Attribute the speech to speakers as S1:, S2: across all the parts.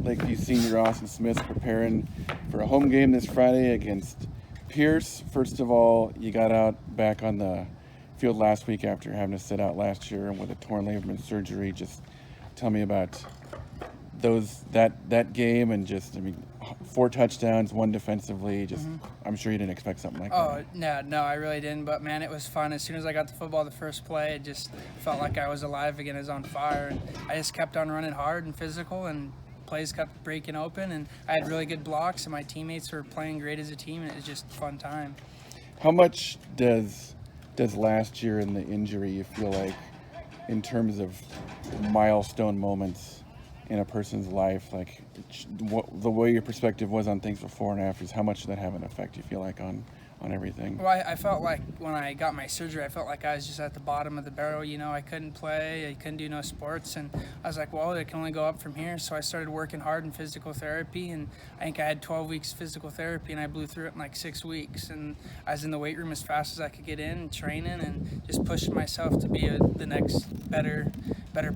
S1: Lakeview senior Austen Smith preparing for a home game this Friday against Pierce. First of all, you got out back on the field last week after having to sit out last year with a torn ligament surgery. Just tell me about that game and just, I mean, 4 touchdowns, 1 defensively. Just, I'm sure you didn't expect something like that.
S2: Oh, no, I really didn't. But, man, it was fun. As soon as I got the football the first play, it just felt like I was alive again. I was on fire. And I just kept on running hard and physical, and plays kept breaking open. And I had really good blocks, and my teammates were playing great as a team, and it was just a fun time.
S1: How much does last year and the injury, you feel like, in terms of milestone moments in a person's life, like the way your perspective was on things before and after, how much did that have an effect, you feel like, on everything?
S2: Well, I felt like when I got my surgery, I felt like I was just at the bottom of the barrel. You know, I couldn't play, I couldn't do no sports, and I was like, well, it can only go up from here. So I started working hard in physical therapy, and I think I had 12 weeks physical therapy, and I blew through it in like 6 weeks. And I was in the weight room as fast as I could get in, training, and just pushing myself to be the next better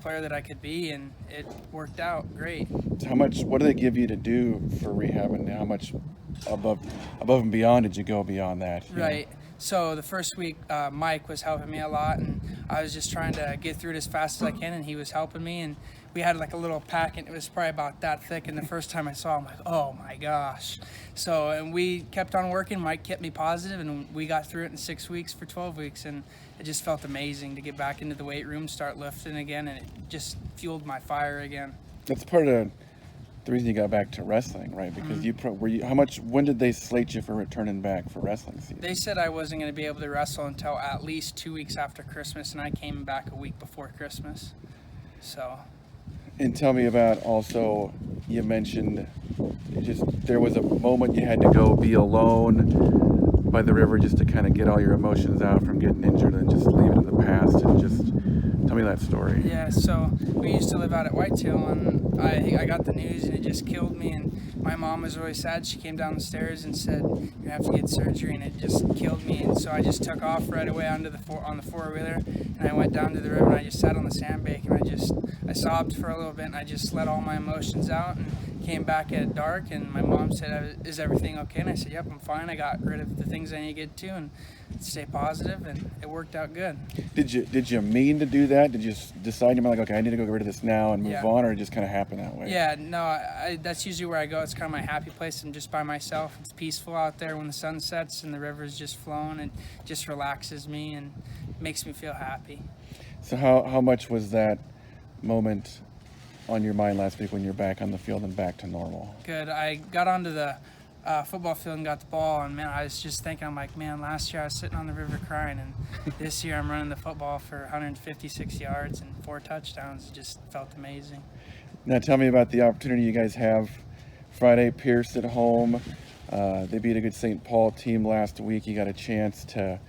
S2: player that I could be, and it worked out great.
S1: What do they give you to do for rehab, and how much above and beyond did you go beyond that?
S2: Right. So the first week, Mike was helping me a lot, and I was just trying to get through it as fast as I can, and he was helping me. And we had like a little pack, and it was probably about that thick. And the first time I saw him, I'm like, oh my gosh. So, and we kept on working. Mike kept me positive, and we got through it in 6 weeks for 12 weeks. And it just felt amazing to get back into the weight room, start lifting again, and it just fueled my fire again.
S1: That's part of the reason you got back to wrestling, right? Because when did they slate you for returning back for wrestling season?
S2: They said I wasn't going to be able to wrestle until at least 2 weeks after Christmas, and I came back a week before Christmas. So.
S1: And tell me about also, you mentioned there was a moment you had to go be alone by the river just to kind of get all your emotions out from getting injured and just leave it in the past, and just tell me that story.
S2: Yeah, so we used to live out at Whitetail, and I got the news, and it just killed me. And my mom was really sad. She came down the stairs and said, "You have to get surgery," and it just killed me. And so I just took off right away on the four-wheeler, and I went down to the river, and I just sat on the sandbank, and I sobbed for a little bit, and I just let all my emotions out, and came back at dark. And my mom said, "Is everything okay?" And I said, "Yep, I'm fine. I got rid of the things I need to get to and stay positive," and it worked out good.
S1: Did you mean to do that? Did you decide in your mind, like, okay, I need to go get rid of this now and move on, or it just kind of happened that way?
S2: Yeah, no, that's usually where I go. It's kind of my happy place. I'm just by myself. It's peaceful out there when the sun sets and the river's just flowing. It just relaxes me and makes me feel happy.
S1: So how much was that moment on your mind last week when you're back on the field and back to normal?
S2: Good. I got onto the football field and got the ball, and man, I was just thinking, I'm like, man, last year I was sitting on the river crying, and this year I'm running the football for 156 yards and 4 touchdowns. It just felt amazing.
S1: Now tell me about the opportunity you guys have Friday. Pierce at home. They beat a good St. Paul team last week. You got a chance to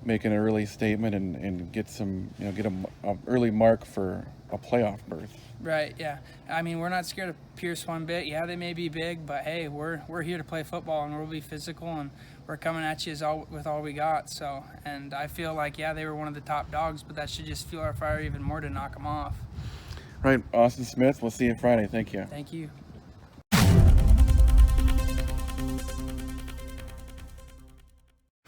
S1: make an early statement and get an early mark for a playoff berth.
S2: Right, yeah. I mean, we're not scared of Pierce one bit. Yeah, they may be big, but hey, we're here to play football, and we'll be physical, and we're coming at you with all we got. So, and I feel like, yeah, they were one of the top dogs, but that should just fuel our fire even more to knock them off.
S1: Right, Austen Smith, we'll see you Friday. Thank you.
S2: Thank you.